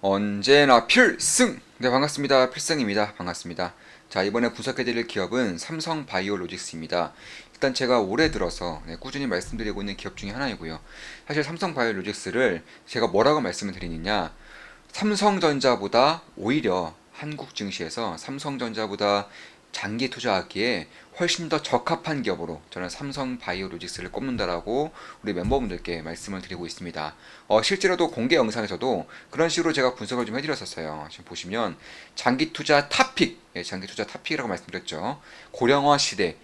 언제나 필승! 네, 반갑습니다. 필승입니다. 반갑습니다. 자, 이번에 분석해드릴 기업은 삼성바이오로직스입니다. 일단 제가 올해 들어서 꾸준히 말씀드리고 있는 기업 중에 하나이고요. 사실 삼성바이오로직스를 제가 뭐라고 말씀을 드리느냐, 삼성전자보다 오히려 한국 증시에서 삼성전자보다 장기 투자하기에 훨씬 더 적합한 기업으로 저는 삼성바이오로직스를 꼽는다라고 우리 멤버분들께 말씀을 드리고 있습니다. 실제로도 공개 영상에서도 그런 식으로 제가 분석을 좀 해드렸었어요. 지금 보시면 장기 투자 탑픽, 장기 투자 탑픽이라고 말씀드렸죠. 고령화 시대,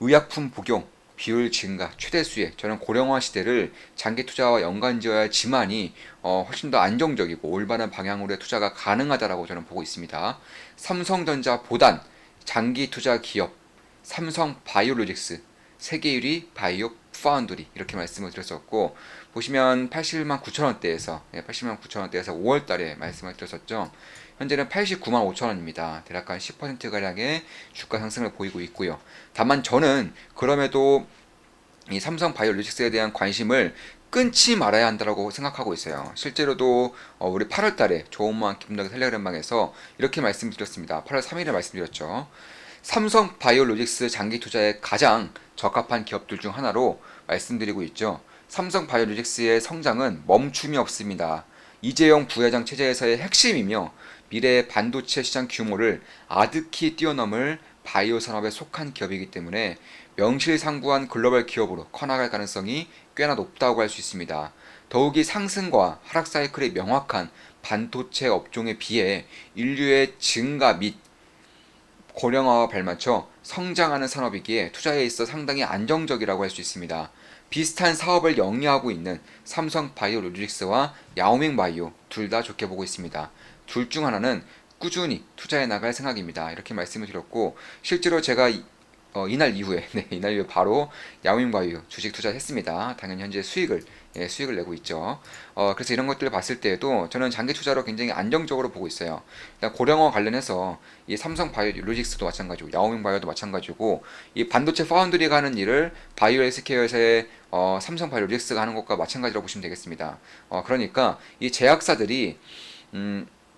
의약품 복용, 비율 증가, 최대 수혜. 저는 고령화 시대를 장기 투자와 연관지어야지만이 훨씬 더 안정적이고 올바른 방향으로의 투자가 가능하다라고 저는 보고 있습니다. 삼성전자 보단 장기 투자 기업, 삼성바이오로직스, 세계 1위 바이오 파운드리 이렇게 말씀을 드렸었고 보시면 81만 9천 원대에서 80만 9천 원대에서 5월 달에 말씀을 드렸었죠. 현재는 89만 5천 원입니다. 대략 한 10%가량의 주가 상승을 보이고 있고요. 다만 저는 그럼에도 이 삼성바이오로직스에 대한 관심을 끊지 말아야 한다고 생각하고 있어요. 실제로도 우리 8월 달에 조은만 김덕기 텔레그램방에서 이렇게 말씀드렸습니다. 8월 3일에 말씀드렸죠. 삼성바이오로직스 장기 투자에 가장 적합한 기업들 중 하나로 말씀드리고 있죠. 삼성바이오로직스의 성장은 멈춤이 없습니다. 이재용 부회장 체제에서의 핵심이며 미래의 반도체 시장 규모를 아득히 뛰어넘을 바이오 산업에 속한 기업이기 때문에 명실상부한 글로벌 기업으로 커나갈 가능성이 꽤나 높다고 할 수 있습니다. 더욱이 상승과 하락 사이클이 명확한 반도체 업종에 비해 인류의 증가 및 고령화와 발맞춰 성장하는 산업이기에 투자에 있어 상당히 안정적이라고 할 수 있습니다. 비슷한 사업을 영위하고 있는 삼성바이오로직스와 야오밍바이오 둘 다 좋게 보고 있습니다. 둘 중 하나는 꾸준히 투자해 나갈 생각입니다. 이렇게 말씀을 드렸고 실제로 제가 이날 이후에 이날 이후에 바로 야오밍바이오 주식 투자했습니다. 당연히 현재 수익을 내고 있죠. 그래서 이런 것들을 봤을 때에도 저는 장기 투자로 굉장히 안정적으로 보고 있어요. 일단 고령화 관련해서 이 삼성바이오로직스도 마찬가지고 야오밍바이오도 마찬가지고 이 반도체 파운드리가 하는 일을 바이오 헬스케어에서의 삼성바이오로직스가 하는 것과 마찬가지라고 보시면 되겠습니다. 그러니까 이 제약사들이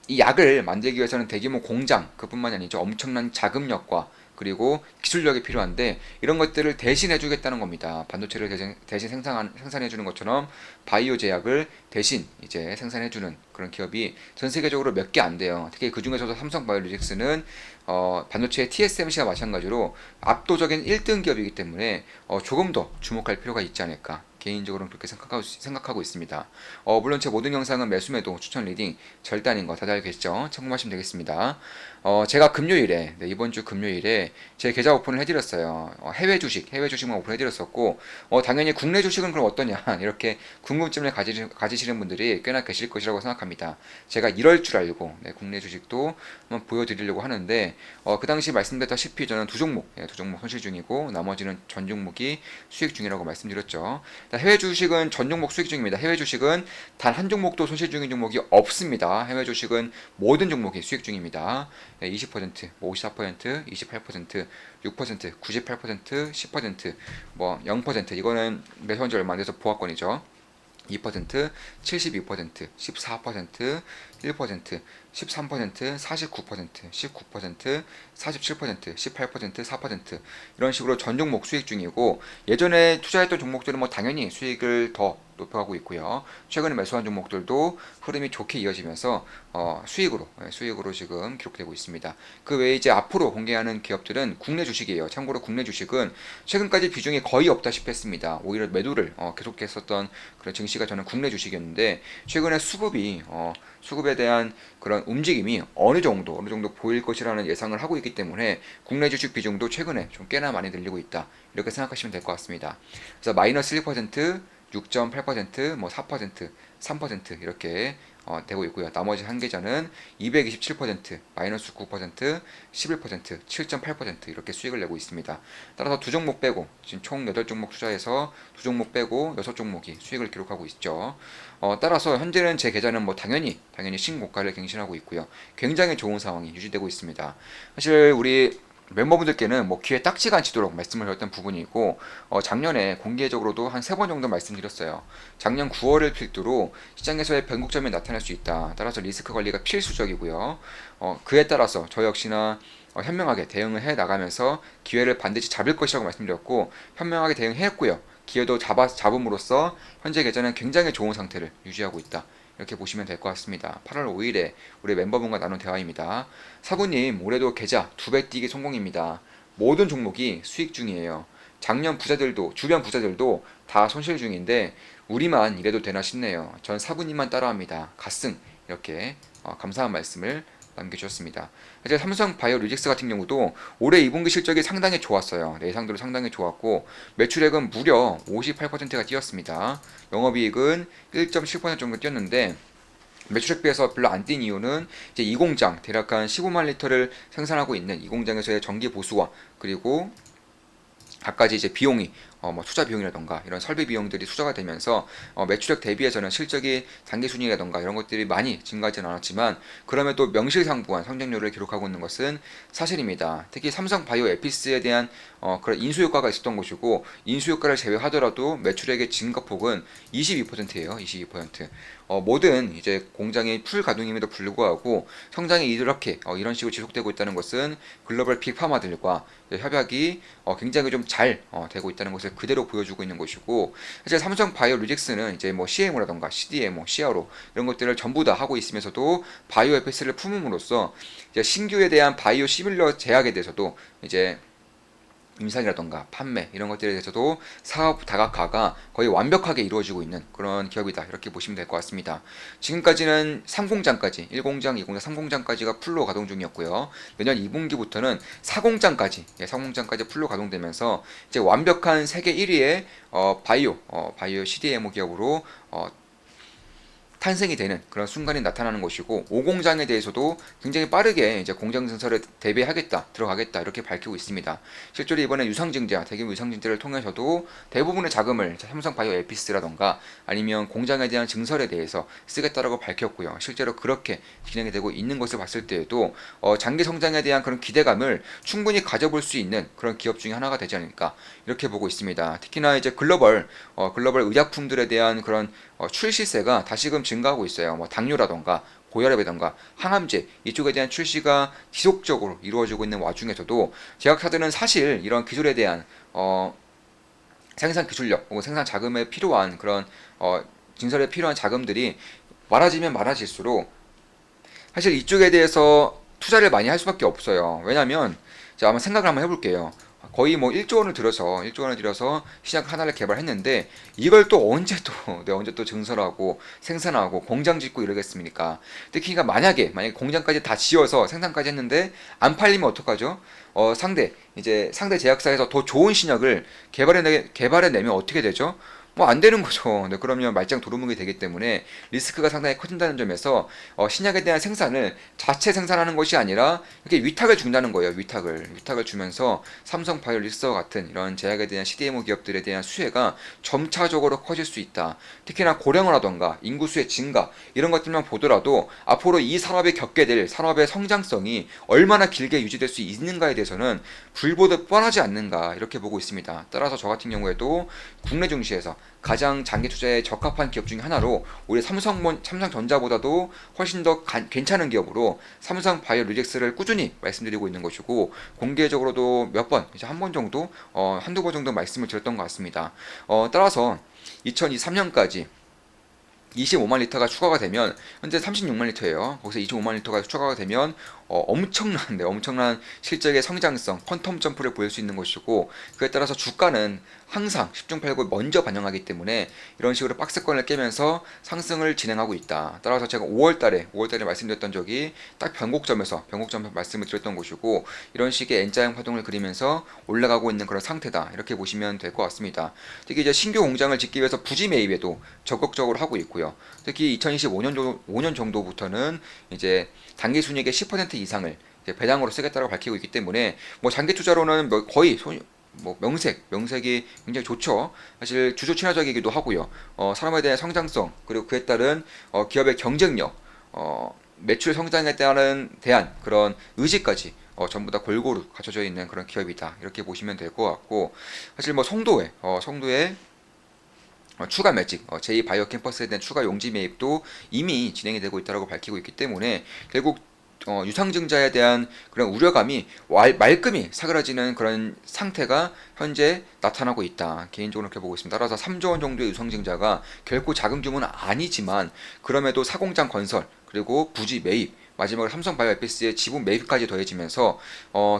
이 약을 만들기 위해서는 대규모 공장 그뿐만이 아니죠. 엄청난 자금력과 그리고 기술력이 필요한데 이런 것들을 대신해주겠다는 겁니다. 반도체를 대신 생산해주는 것처럼 바이오 제약을 대신 이제 생산해주는 그런 기업이 전 세계적으로 몇 개 안 돼요. 특히 그 중에서도 삼성바이오로직스는 반도체 TSMC와 마찬가지로 압도적인 1등 기업이기 때문에 조금 더 주목할 필요가 있지 않을까. 개인적으로는 그렇게 생각하고 있습니다. 물론 제 모든 영상은 매수매도 추천 리딩 절대 아닌 거 다들 알고 계시죠? 참고하시면 되겠습니다. 제가 금요일에 이번 주 금요일에 제 계좌 오픈을 해드렸어요. 해외 주식만 오픈해드렸었고 당연히 국내 주식은 그럼 어떠냐 이렇게 궁금증을 가지시는 분들이 꽤나 계실 것이라고 생각합니다. 제가 이럴 줄 알고 국내 주식도 한번 보여드리려고 하는데 그 당시 말씀드렸다시피 저는 두 종목 손실 중이고 나머지는 전 종목이 수익 중이라고 말씀드렸죠. 해외 주식은 전 종목 수익 중입니다. 해외 주식은 단 한 종목도 손실 중인 종목이 없습니다. 해외 주식은 모든 종목이 수익 중입니다. 20%, 54%, 28%, 6%, 98%, 10%, 0% 이거는 매수한 지 얼마 안 돼서 보합권이죠. 2%, 72%, 14%, 1%, 13%, 49%, 19%, 47%, 18%, 4% 이런 식으로 전 종목 수익 중이고 예전에 투자했던 종목들은 당연히 수익을 더 높여가고 있고요. 최근에 매수한 종목들도 흐름이 좋게 이어지면서 수익으로 지금 기록되고 있습니다. 그 외에 이제 앞으로 공개하는 기업들은 국내 주식이에요. 참고로 국내 주식은 최근까지 비중이 거의 없다시피 했습니다. 오히려 매도를 계속했었던 그런 증시가 저는 국내 주식이었는데 최근에 수급에 대한 그런 움직임이 어느 정도 보일 것이라는 예상을 하고 있기 때문에 국내 주식 비중도 최근에 좀 꽤나 많이 늘리고 있다. 이렇게 생각하시면 될 것 같습니다. 그래서 마이너스 1%, 6.8%, 4%, 3% 이렇게 되고 있고요. 나머지 한 계좌는 227%, 마이너스 9%, 11%, 7.8% 이렇게 수익을 내고 있습니다. 따라서 두 종목 빼고 지금 총 8종목 투자해서 두 종목 빼고 6종목이 수익을 기록하고 있죠. 따라서 현재는 제 계좌는 당연히 신고가를 갱신하고 있고요. 굉장히 좋은 상황이 유지되고 있습니다. 사실 우리 멤버분들께는 뭐 귀에 딱지가 안 치도록 말씀을 드렸던 부분이고, 작년에 공개적으로도 한 3번 정도 말씀드렸어요. 작년 9월을 필두로 시장에서의 변곡점이 나타날 수 있다. 따라서 리스크 관리가 필수적이고요. 그에 따라서 저 역시나 현명하게 대응을 해 나가면서 기회를 반드시 잡을 것이라고 말씀드렸고, 현명하게 대응했고요. 기회도 잡음으로써 현재 계좌는 굉장히 좋은 상태를 유지하고 있다. 이렇게 보시면 될 것 같습니다. 8월 5일에 우리 멤버분과 나눈 대화입니다. 사부님, 올해도 계좌 2배 뛰기 성공입니다. 모든 종목이 수익 중이에요. 작년 부자들도, 주변 부자들도 다 손실 중인데 우리만 이래도 되나 싶네요. 전 사부님만 따라합니다. 갓승. 이렇게 감사한 말씀을 남겨주셨습니다. 이제 삼성 바이오로직스 같은 경우도 올해 2분기 실적이 상당히 좋았어요. 예상대로 상당히 좋았고, 매출액은 무려 58%가 뛰었습니다. 영업이익은 1.7% 정도 뛰었는데, 매출액 비해서 별로 안 뛴 이유는 이제 이 공장 대략 한 15만 리터를 생산하고 있는 이 공장에서의 전기 보수와, 그리고 갖가지 이제 비용이 뭐 투자 비용이라던가 이런 설비 비용들이 투자가 되면서 매출액 대비해서는 실적이 단기순이라던가 이런 것들이 많이 증가하지는 않았지만, 그럼에도 명실상부한 성장률을 기록하고 있는 것은 사실입니다. 특히 삼성 바이오 에피스에 대한 그런 인수효과가 있었던 것이고, 인수효과를 제외하더라도 매출액의 증가폭은 22%예요. 22%. 모든 이제 공장이 풀 가동임에도 불구하고 성장이 이렇게 이런 식으로 지속되고 있다는 것은 글로벌 빅파마들과 협약이 굉장히 좀 잘 되고 있다는 것을 그대로 보여주고 있는 것이고, 사실 삼성 바이오로직스는 이제 뭐 CMO라던가 CDMO, CRO 이런 것들을 전부 다 하고 있으면서도 바이오 에피스를 품음으로써 이제 신규에 대한 바이오 시밀러 제약에 대해서도 이제 임상이라던가 판매 이런 것들에 대해서도 사업 다각화가 거의 완벽하게 이루어지고 있는 그런 기업이다. 이렇게 보시면 될 것 같습니다. 지금까지는 3공장까지 1공장, 2공장, 3공장까지가 풀로 가동 중이었고요. 내년 2분기부터는 4공장까지 풀로 가동되면서 이제 완벽한 세계 1위의 바이오 CDMO 기업으로 탄생이 되는 그런 순간이 나타나는 것이고, 5공장에 대해서도 굉장히 빠르게 이제 공장 증설에 대비하겠다, 들어가겠다 이렇게 밝히고 있습니다. 실제로 이번에 유상증자, 대규모 유상증자를 통해서도 대부분의 자금을 삼성 바이오 에피스라던가 아니면 공장에 대한 증설에 대해서 쓰겠다라고 밝혔고요. 실제로 그렇게 진행이 되고 있는 것을 봤을 때에도 장기 성장에 대한 그런 기대감을 충분히 가져볼 수 있는 그런 기업 중에 하나가 되지 않을까 이렇게 보고 있습니다. 특히나 이제 글로벌 의약품들에 대한 그런 출시세가 다시금 증가하고 있어요. 뭐 당뇨라던가 고혈압이던가 항암제 이쪽에 대한 출시가 지속적으로 이루어지고 있는 와중에서도 제약사들은 사실 이런 기술에 대한 생산 기술력 혹은 생산 자금에 필요한 그런 증설에 필요한 자금들이 많아지면 많아질수록 사실 이쪽에 대해서 투자를 많이 할 수밖에 없어요. 왜냐하면 자, 한번 생각을 한번 해볼게요. 거의 뭐 1조 원을 들여서 시장 하나를 개발했는데 이걸 또 언제 또 언제 또 증설하고 생산하고 공장 짓고 이러겠습니까? 특히가 만약에 공장까지 다 지어서 생산까지 했는데 안 팔리면 어떡하죠? 상대 제약사에서 더 좋은 신약을 개발해내면 어떻게 되죠? 뭐 안 되는 거죠. 네, 그러면 말짱 도루묵이 되기 때문에 리스크가 상당히 커진다는 점에서 신약에 대한 생산을 자체 생산하는 것이 아니라 이렇게 위탁을 준다는 거예요. 위탁을 주면서 삼성 바이오리스와 같은 이런 제약에 대한 CDMO 기업들에 대한 수혜가 점차적으로 커질 수 있다. 특히나 고령화라던가 인구수의 증가 이런 것들만 보더라도 앞으로 이 산업이 겪게 될 산업의 성장성이 얼마나 길게 유지될 수 있는가에 대해서는 불보듯 뻔하지 않는가 이렇게 보고 있습니다. 따라서 저 같은 경우에도 국내 증시에서 가장 장기 투자에 적합한 기업 중에 하나로 우리 삼성전자보다도 훨씬 더 괜찮은 기업으로 삼성 바이오로직스를 꾸준히 말씀드리고 있는 것이고, 공개적으로도 이제 한 번 정도 한두 번 정도 말씀을 드렸던 것 같습니다. 따라서 2023년까지 25만 리터가 추가가 되면 현재 36만 리터예요. 거기서 25만 리터가 추가가 되면 엄청난 실적의 성장성, 퀀텀 점프를 보일 수 있는 것이고, 그에 따라서 주가는 항상 10중 8구 먼저 반영하기 때문에 이런 식으로 박스권을 깨면서 상승을 진행하고 있다. 따라서 제가 5월달에 말씀드렸던 적이 딱 변곡점에서 말씀을 드렸던 것이고, 이런 식의 N자형 파동을 그리면서 올라가고 있는 그런 상태다. 이렇게 보시면 될 것 같습니다. 특히 이제 신규 공장을 짓기 위해서 부지 매입에도 적극적으로 하고 있고요. 특히 2025년 정도부터는 이제 단기 순이익의 10% 이상을 이제 배당으로 쓰겠다고 밝히고 있기 때문에 뭐 장기 투자로는 거의 명색이 굉장히 좋죠. 사실 주주 친화적이기도 하고요. 사람에 대한 성장성 그리고 그에 따른 기업의 경쟁력, 매출 성장에 대한 그런 의지까지 전부 다 골고루 갖춰져 있는 그런 기업이다. 이렇게 보시면 될 것 같고, 사실 뭐 송도에 추가 매직, 제2바이오 캠퍼스에 대한 추가 용지 매입도 이미 진행이 되고 있다고 밝히고 있기 때문에 결국 유상증자에 대한 그런 우려감이 말끔히 사그라지는 그런 상태가 현재 나타나고 있다. 개인적으로 그렇게 보고 있습니다. 따라서 3조 원 정도의 유상증자가 결코 작은 규모는 아니지만 그럼에도 사공장 건설 그리고 부지 매입 마지막으로 삼성바이오 FS의 지분 매입까지 더해지면서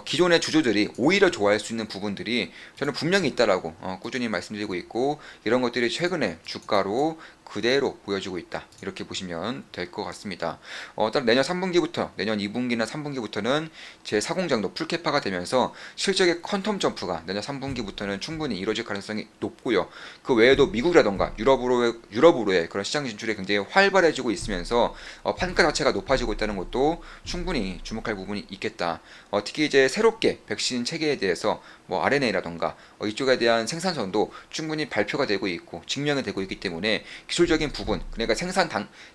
기존의 주주들이 오히려 좋아할 수 있는 부분들이 저는 분명히 있다라고 꾸준히 말씀드리고 있고 이런 것들이 최근에 주가로 그대로 보여지고 있다. 이렇게 보시면 될 것 같습니다. 따라 내년 3분기부터 내년 2분기나 3분기부터는 제4공장도 풀캐파가 되면서 실적의 퀀텀 점프가 내년 3분기부터는 충분히 이루어질 가능성이 높고요. 그 외에도 미국이라던가 유럽으로의 그런 시장 진출이 굉장히 활발해지고 있으면서 판가 자체가 높아지고 있다는 것도 충분히 주목할 부분이 있겠다. 특히 이제 새롭게 백신 체계에 대해서 뭐 RNA라던가 이쪽에 대한 생산성도 충분히 발표가 되고 있고 증명이 되고 있기 때문에 기술적인 부분, 그러니까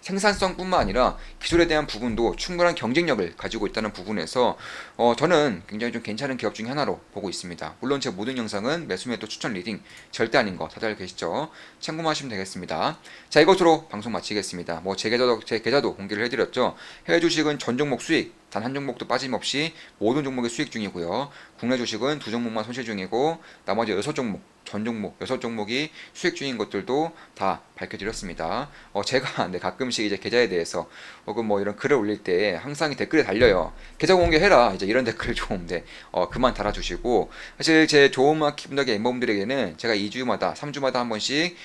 생산성뿐만 아니라 기술에 대한 부분도 충분한 경쟁력을 가지고 있다는 부분에서 저는 굉장히 좀 괜찮은 기업 중에 하나로 보고 있습니다. 물론 제 모든 영상은 매수매도 추천 리딩 절대 아닌 거 다들 알고 계시죠? 참고하시면 되겠습니다. 자, 이것으로 방송 마치겠습니다. 뭐 제 계좌도 공개를 해드렸죠. 해외 주식은 전 종목 수익 단 한 종목도 빠짐없이 모든 종목의 수익 중이고요. 국내 주식은 두 종목만 손실 중이고 나머지 6종목 전 종목 6종목이 수익 중인 것들도 다 밝혀드렸습니다. 제가 가끔씩 이제 계좌에 대해서 혹은 뭐 이런 글을 올릴 때 항상 댓글에 달려요. 계좌 공개해라 이제 이런 댓글을 좋은데 그만 달아주시고 사실 제 좋은 음악 기분하게 멤버분들에게는 제가 2주마다 3주마다 한 번씩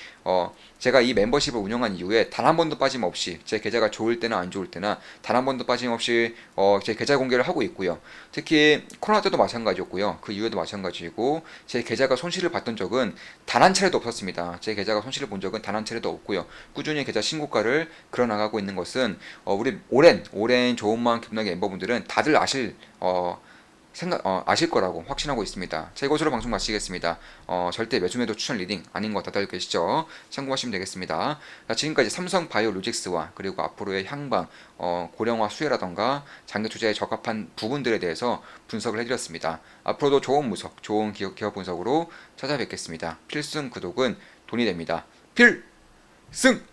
제가 이 멤버십을 운영한 이후에 단 한 번도 빠짐없이 제 계좌가 좋을 때나 안 좋을 때나 단 한 번도 빠짐없이 제 계좌 공개를 하고 있고요. 특히 코로나 때도 마찬가지였고요. 그 이후에도 마찬가지고 제 계좌가 손실을 봤던 적은 단 한 차례도 없었습니다. 제 계좌가 손실을 본 적은 단 한 차례도 없고요. 꾸준히 계좌 신고가를 그려나가고 있는 것은 우리 오랜 좋은 마음 기분하게 멤버분들은 다들 아실 거라고 확신하고 있습니다. 자, 이것으로 방송 마치겠습니다. 절대 매수매도 추천 리딩 아닌 거 다들 계시죠? 참고하시면 되겠습니다. 자, 지금까지 삼성바이오로직스와 그리고 앞으로의 향방, 고령화 수혜라던가 장기 투자에 적합한 부분들에 대해서 분석을 해드렸습니다. 앞으로도 좋은 분석, 좋은 기업 분석으로 찾아뵙겠습니다. 필승 구독은 돈이 됩니다. 필승!